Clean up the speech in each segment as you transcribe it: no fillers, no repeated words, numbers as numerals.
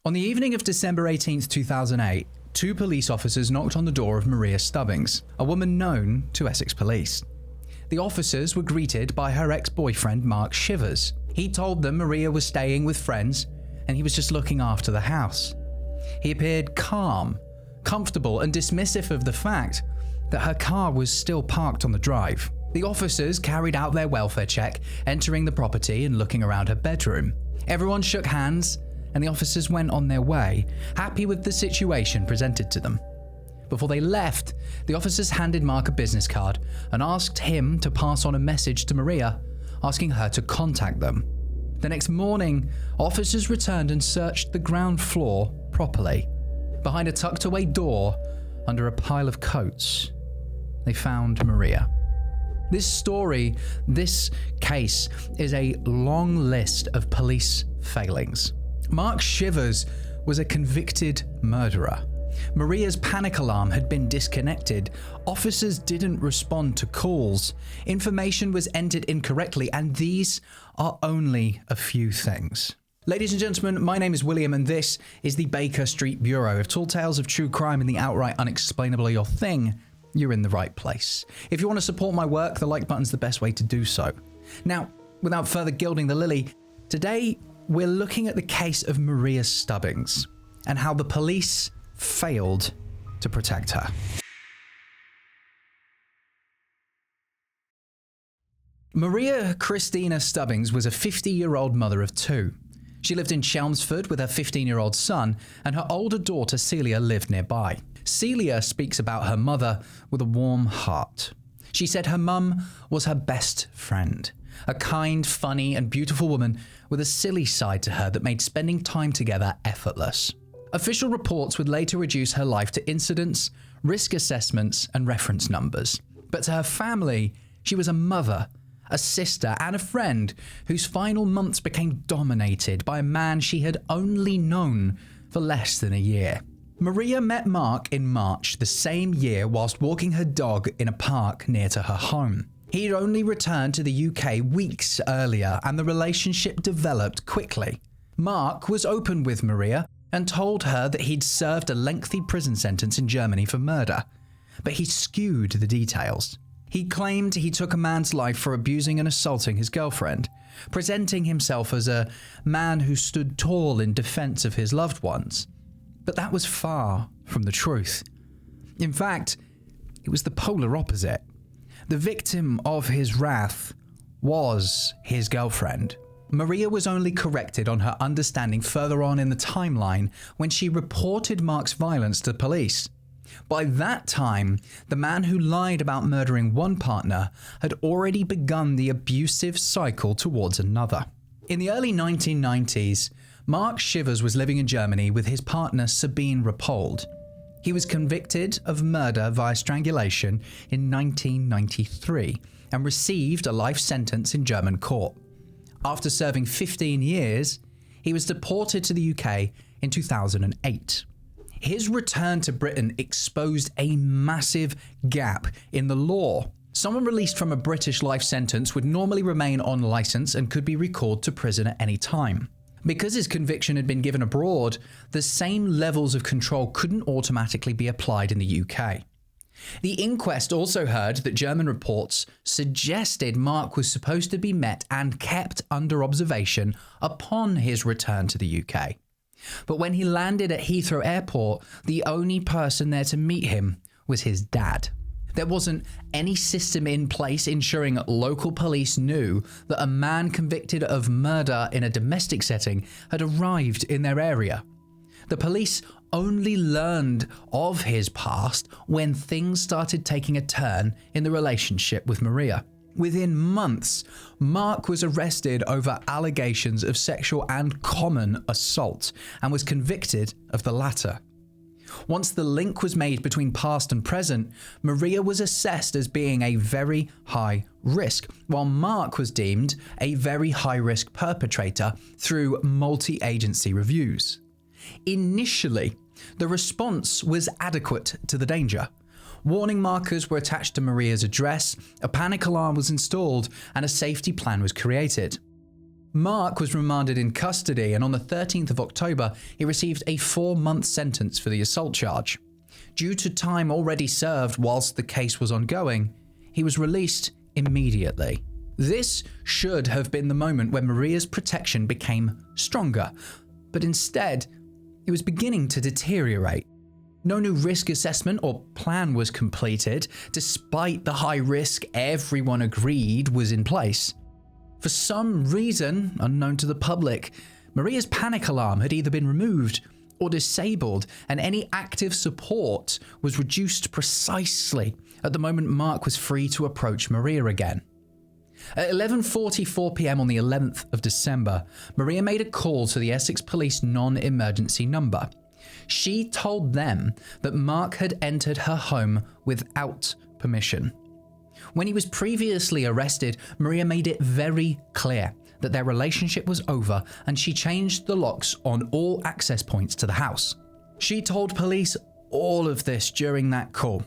On the evening of December 18th, 2008, two police officers knocked on the door of Maria Stubbings, a woman known to Essex Police. The officers were greeted by her ex-boyfriend Marc Shivers. He told them Maria was staying with friends and he was just looking after the house. He appeared calm, comfortable and dismissive of the fact that her car was still parked on the drive. The officers carried out their welfare check, entering the property and looking around her bedroom. Everyone shook hands and the officers went on their way, happy with the situation presented to them. Before they left, the officers handed Marc a business card and asked him to pass on a message to Maria, asking her to contact them. The next morning, officers returned and searched the ground floor properly. Behind a tucked-away door, under a pile of coats, they found Maria. This case is a long list of police failings. Marc Shivers was a convicted murderer. Maria's panic alarm had been disconnected. Officers didn't respond to calls. Information was entered incorrectly, and these are only a few things. Ladies and gentlemen, my name is William, and this is the Baker Street Bureau. If tall tales of true crime and the outright unexplainable are your thing, you're in the right place. If you want to support my work, the like button's the best way to do so. Now, without further gilding the lily, today we're looking at the case of Maria Stubbings and how the police failed to protect her. Maria Christina Stubbings was a 50-year-old mother of two. She lived in Chelmsford with her 15-year-old son, and her older daughter Celia lived nearby. Celia speaks about her mother with a warm heart. She said her mum was her best friend, a kind, funny, and beautiful woman with a silly side to her that made spending time together effortless. Official reports would later reduce her life to incidents, risk assessments, and reference numbers. But to her family, she was a mother, a sister, and a friend whose final months became dominated by a man she had only known for less than a year. Maria met Marc in March the same year whilst walking her dog in a park near to her home. He'd only returned to the UK weeks earlier, and the relationship developed quickly. Marc was open with Maria and told her that he'd served a lengthy prison sentence in Germany for murder, but he skewed the details. He claimed he took a man's life for abusing and assaulting his girlfriend, presenting himself as a man who stood tall in defense of his loved ones. But that was far from the truth. In fact, it was the polar opposite. The victim of his wrath was his girlfriend. Maria was only corrected on her understanding further on in the timeline when she reported Marc's violence to police. By that time, the man who lied about murdering one partner had already begun the abusive cycle towards another. In the early 1990s, Marc Shivers was living in Germany with his partner Sabine Rappold. He was convicted of murder via strangulation in 1993 and received a life sentence in German court. After serving 15 years, he was deported to the UK in 2008. His return to Britain exposed a massive gap in the law. Someone released from a British life sentence would normally remain on licence and could be recalled to prison at any time. Because his conviction had been given abroad, the same levels of control couldn't automatically be applied in the UK. The inquest also heard that German reports suggested Marc was supposed to be met and kept under observation upon his return to the UK. But when he landed at Heathrow Airport, the only person there to meet him was his dad. There wasn't any system in place ensuring local police knew that a man convicted of murder in a domestic setting had arrived in their area. The police only learned of his past when things started taking a turn in the relationship with Maria. Within months, Marc was arrested over allegations of sexual and common assault and was convicted of the latter. Once the link was made between past and present, Maria was assessed as being a very high risk, while Marc was deemed a very high-risk perpetrator through multi-agency reviews. Initially, the response was adequate to the danger. Warning markers were attached to Maria's address, a panic alarm was installed, and a safety plan was created. Marc was remanded in custody, and on the 13th of October, he received a 4-month sentence for the assault charge. Due to time already served whilst the case was ongoing, he was released immediately. This should have been the moment when Maria's protection became stronger, but instead, it was beginning to deteriorate. No new risk assessment or plan was completed, despite the high risk everyone agreed was in place. For some reason, unknown to the public, Maria's panic alarm had either been removed or disabled, and any active support was reduced precisely at the moment Marc was free to approach Maria again. At 11:44 p.m. on the 11th of December, Maria made a call to the Essex Police non-emergency number. She told them that Marc had entered her home without permission. When he was previously arrested, Maria made it very clear that their relationship was over, and she changed the locks on all access points to the house. She told police all of this during that call,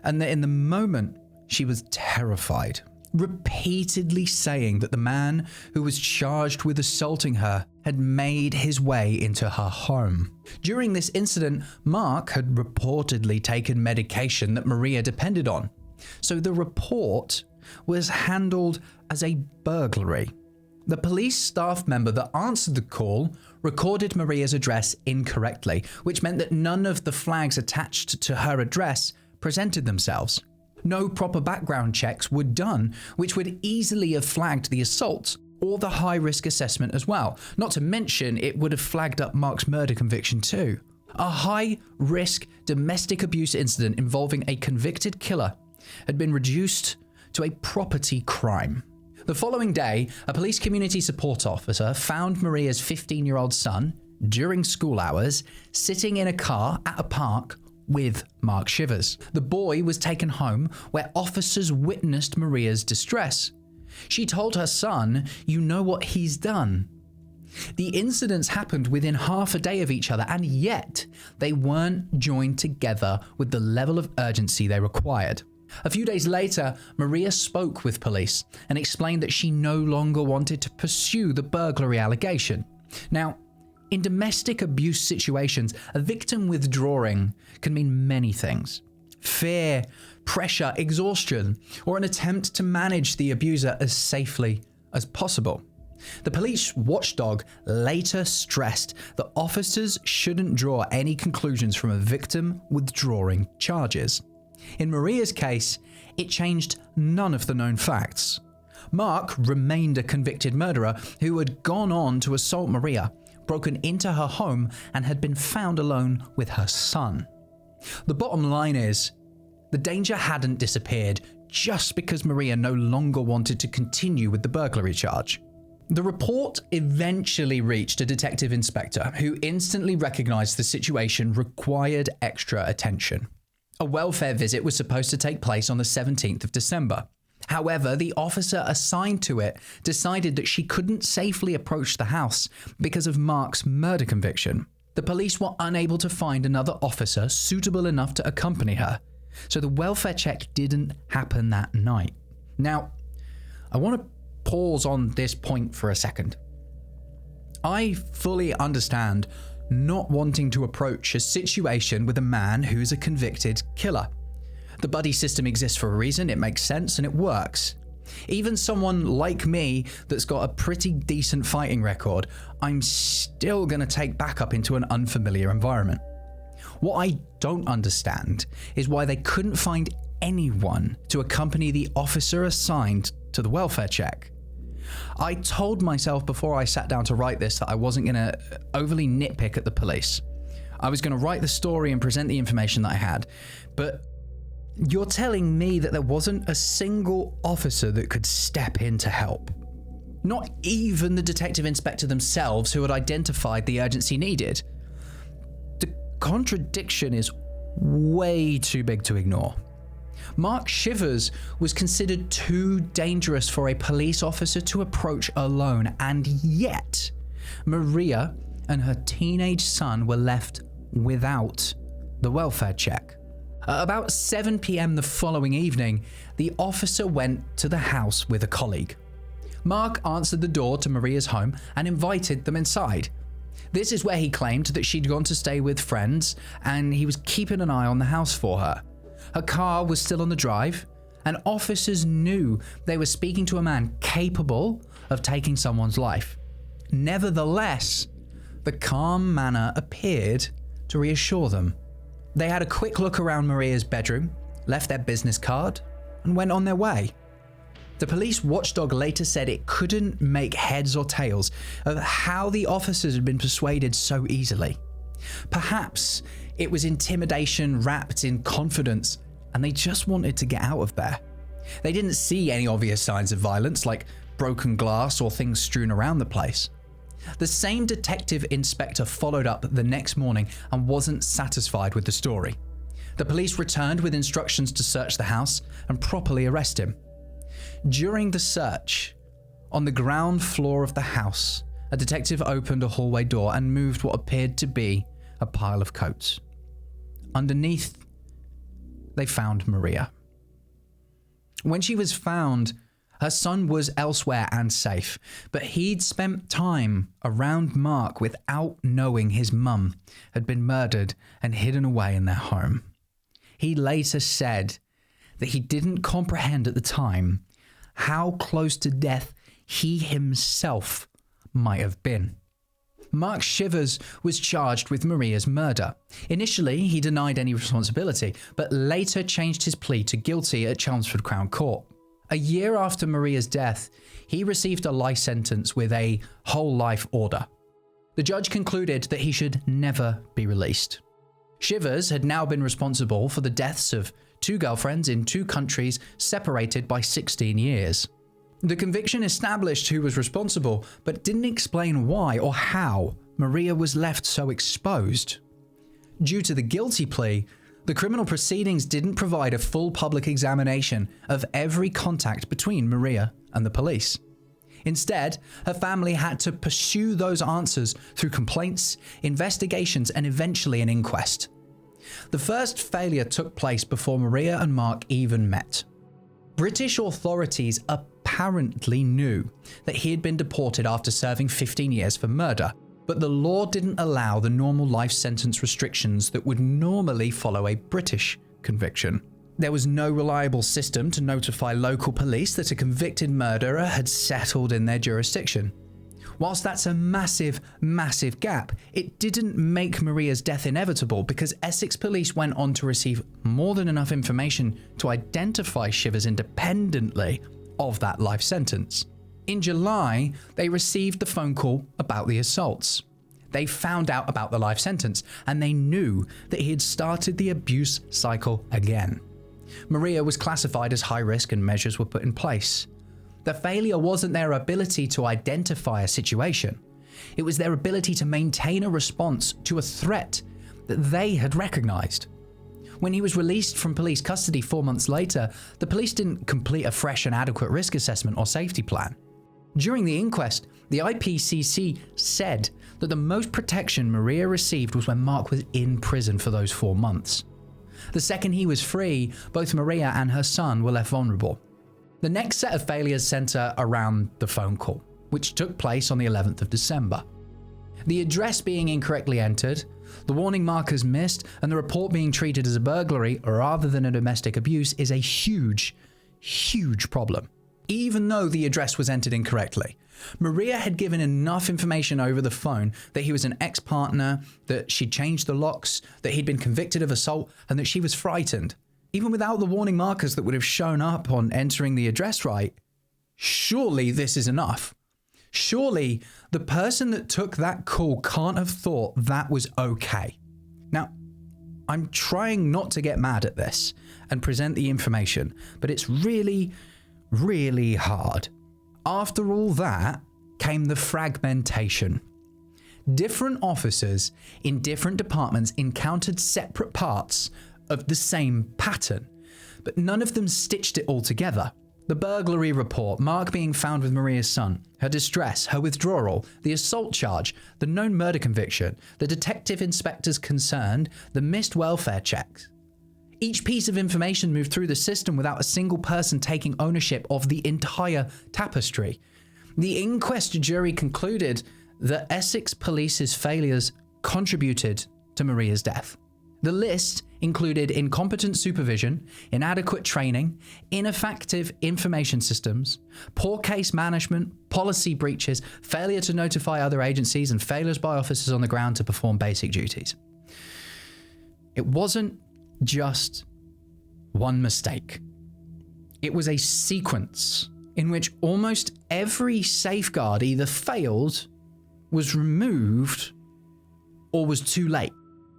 and that in the moment she was terrified, repeatedly saying that the man who was charged with assaulting her had made his way into her home. During this incident, Marc had reportedly taken medication that Maria depended on, so the report was handled as a burglary. The police staff member that answered the call recorded Maria's address incorrectly, which meant that none of the flags attached to her address presented themselves. No proper background checks were done, which would easily have flagged the assault or the high-risk assessment as well. Not to mention, it would have flagged up Marc's murder conviction too. A high-risk domestic abuse incident involving a convicted killer had been reduced to a property crime. The following day, a police community support officer found Maria's 15-year-old son, during school hours, sitting in a car at a park with Marc Shivers. The boy was taken home, where officers witnessed Maria's distress. She told her son, "You know what he's done." The incidents happened within half a day of each other, and yet they weren't joined together with the level of urgency they required. A few days later, Maria spoke with police and explained that she no longer wanted to pursue the burglary allegation. Now, in domestic abuse situations, a victim withdrawing can mean many things: fear, pressure, exhaustion, or an attempt to manage the abuser as safely as possible. The police watchdog later stressed that officers shouldn't draw any conclusions from a victim withdrawing charges. In Maria's case, it changed none of the known facts. Marc remained a convicted murderer who had gone on to assault Maria, broken into her home, and had been found alone with her son. The bottom line is, the danger hadn't disappeared just because Maria no longer wanted to continue with the burglary charge. The report eventually reached a detective inspector who instantly recognized the situation required extra attention. A welfare visit was supposed to take place on the 17th of December. However, the officer assigned to it decided that she couldn't safely approach the house because of Marc's murder conviction. The police were unable to find another officer suitable enough to accompany her, so the welfare check didn't happen that night. Now, I want to pause on this point for a second. I fully understand not wanting to approach a situation with a man who's a convicted killer. The buddy system exists for a reason, it makes sense, and it works. Even someone like me that's got a pretty decent fighting record, I'm still going to take backup into an unfamiliar environment. What I don't understand is why they couldn't find anyone to accompany the officer assigned to the welfare check. I told myself before I sat down to write this that I wasn't going to overly nitpick at the police. I was going to write the story and present the information that I had, but you're telling me that there wasn't a single officer that could step in to help? Not even the detective inspector themselves who had identified the urgency needed? The contradiction is way too big to ignore. Marc Shivers was considered too dangerous for a police officer to approach alone, and yet Maria and her teenage son were left without the welfare check. At about 7 p.m. the following evening, the officer went to the house with a colleague. Marc answered the door to Maria's home and invited them inside. This is where he claimed that she'd gone to stay with friends and he was keeping an eye on the house for her. Her car was still on the drive, and officers knew they were speaking to a man capable of taking someone's life. Nevertheless, the calm manner appeared to reassure them. They had a quick look around Maria's bedroom, left their business card, and went on their way. The police watchdog later said it couldn't make heads or tails of how the officers had been persuaded so easily. Perhaps it was intimidation wrapped in confidence, and they just wanted to get out of there. They didn't see any obvious signs of violence, like broken glass or things strewn around the place. The same detective inspector followed up the next morning and wasn't satisfied with the story. The police returned with instructions to search the house and properly arrest him. During the search, on the ground floor of the house, a detective opened a hallway door and moved what appeared to be a pile of coats. Underneath, they found Maria. When she was found, her son was elsewhere and safe, but he'd spent time around Marc without knowing his mum had been murdered and hidden away in their home. He later said that he didn't comprehend at the time how close to death he himself might have been. Marc Shivers was charged with Maria's murder. Initially, he denied any responsibility, but later changed his plea to guilty at Chelmsford Crown Court. A year after Maria's death, he received a life sentence with a whole life order. The judge concluded that he should never be released. Shivers had now been responsible for the deaths of 2 girlfriends in 2 countries separated by 16 years. The conviction established who was responsible, but didn't explain why or how Maria was left so exposed. Due to the guilty plea, the criminal proceedings didn't provide a full public examination of every contact between Maria and the police. Instead, her family had to pursue those answers through complaints, investigations, and eventually an inquest. The first failure took place before Maria and Marc even met. British authorities apparently knew that he had been deported after serving 15 years for murder, but the law didn't allow the normal life sentence restrictions that would normally follow a British conviction. There was no reliable system to notify local police that a convicted murderer had settled in their jurisdiction. Whilst that's a massive, massive gap, it didn't make Maria's death inevitable because Essex police went on to receive more than enough information to identify Shivers independently of that life sentence. In July, they received the phone call about the assaults. They found out about the life sentence, and they knew that he had started the abuse cycle again. Maria was classified as high risk and measures were put in place. The failure wasn't their ability to identify a situation. It was their ability to maintain a response to a threat that they had recognized. When he was released from police custody 4 months later, the police didn't complete a fresh and adequate risk assessment or safety plan. During the inquest, the IPCC said that the most protection Maria received was when Marc was in prison for those 4 months. The second he was free, both Maria and her son were left vulnerable. The next set of failures center around the phone call, which took place on the 11th of December. The address being incorrectly entered, the warning markers missed, and the report being treated as a burglary rather than a domestic abuse is a huge, huge problem. Even though the address was entered incorrectly, Maria had given enough information over the phone that he was an ex-partner, that she'd changed the locks, that he'd been convicted of assault, and that she was frightened. Even without the warning markers that would have shown up on entering the address right, surely this is enough. Surely the person that took that call can't have thought that was okay. Now, I'm trying not to get mad at this and present the information, but it's really, really hard. After all that came the fragmentation. Different officers in different departments encountered separate parts of the same pattern, but none of them stitched it all together. The burglary report, Marc being found with Maria's son, her distress, her withdrawal, the assault charge, the known murder conviction, the detective inspectors concerned, the missed welfare checks. Each piece of information moved through the system without a single person taking ownership of the entire tapestry. The inquest jury concluded that Essex Police's failures contributed to Maria's death. The list included incompetent supervision, inadequate training, ineffective information systems, poor case management, policy breaches, failure to notify other agencies, and failures by officers on the ground to perform basic duties. It wasn't just one mistake. It was a sequence in which almost every safeguard either failed, was removed, or was too late.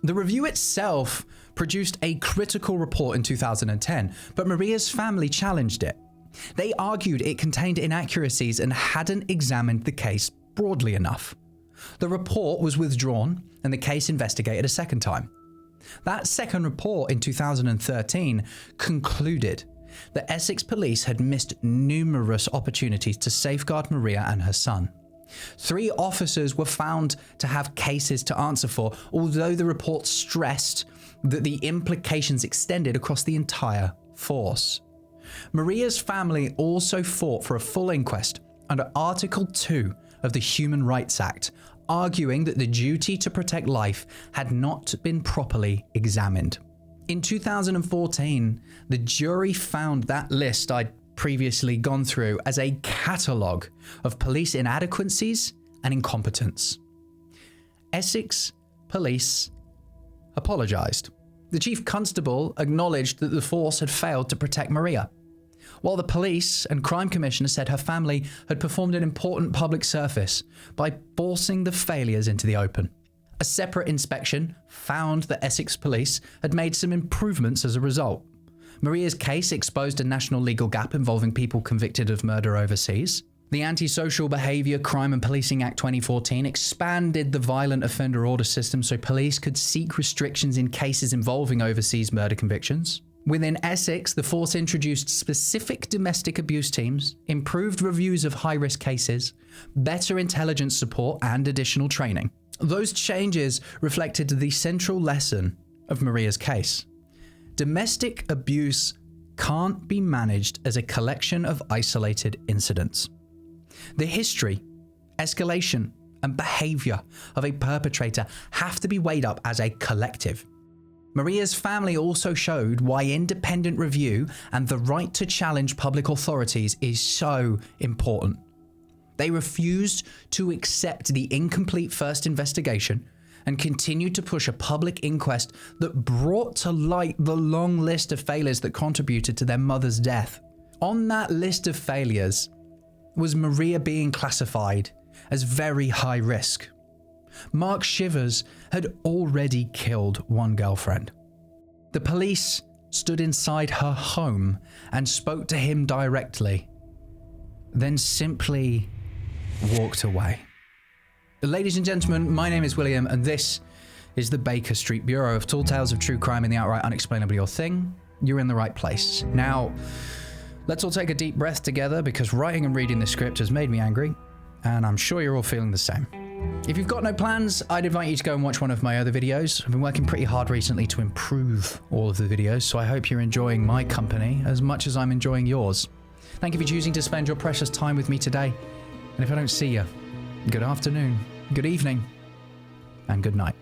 The review itself produced a critical report in 2010, but Maria's family challenged it. They argued it contained inaccuracies and hadn't examined the case broadly enough. The report was withdrawn and the case investigated a second time. That second report in 2013 concluded that Essex Police had missed numerous opportunities to safeguard Maria and her son. 3 officers were found to have cases to answer for, although the report stressed that the implications extended across the entire force. Maria's family also fought for a full inquest under Article 2 of the Human Rights Act, arguing that the duty to protect life had not been properly examined. In 2014, the jury found that list I'd previously gone through as a catalogue of police inadequacies and incompetence. Essex Police apologised. The chief constable acknowledged that the force had failed to protect Maria, while the police and crime commissioner said her family had performed an important public service by forcing the failures into the open. A separate inspection found that Essex Police had made some improvements as a result. Maria's case exposed a national legal gap involving people convicted of murder overseas. The Antisocial Behaviour, Crime and Policing Act 2014 expanded the violent offender order system so police could seek restrictions in cases involving overseas murder convictions. Within Essex, the force introduced specific domestic abuse teams, improved reviews of high-risk cases, better intelligence support, and additional training. Those changes reflected the central lesson of Maria's case. Domestic abuse can't be managed as a collection of isolated incidents. The history, escalation, and behavior of a perpetrator have to be weighed up as a collective. Maria's family also showed why independent review and the right to challenge public authorities is so important. They refused to accept the incomplete first investigation and continued to push a public inquest that brought to light the long list of failures that contributed to their mother's death. On that list of failures was Maria being classified as very high risk. Marc Shivers had already killed one girlfriend. The police stood inside her home and spoke to him directly, then simply walked away. Ladies and gentlemen, my name is William, and this is the Baker Street Bureau of Tall Tales of True Crime and the Outright Unexplainable Your Thing. You're in the right place. Now, let's all take a deep breath together, because writing and reading this script has made me angry, and I'm sure you're all feeling the same. If you've got no plans, I'd invite you to go and watch one of my other videos. I've been working pretty hard recently to improve all of the videos, so I hope you're enjoying my company as much as I'm enjoying yours. Thank you for choosing to spend your precious time with me today. And if I don't see you, good afternoon, good evening, and good night.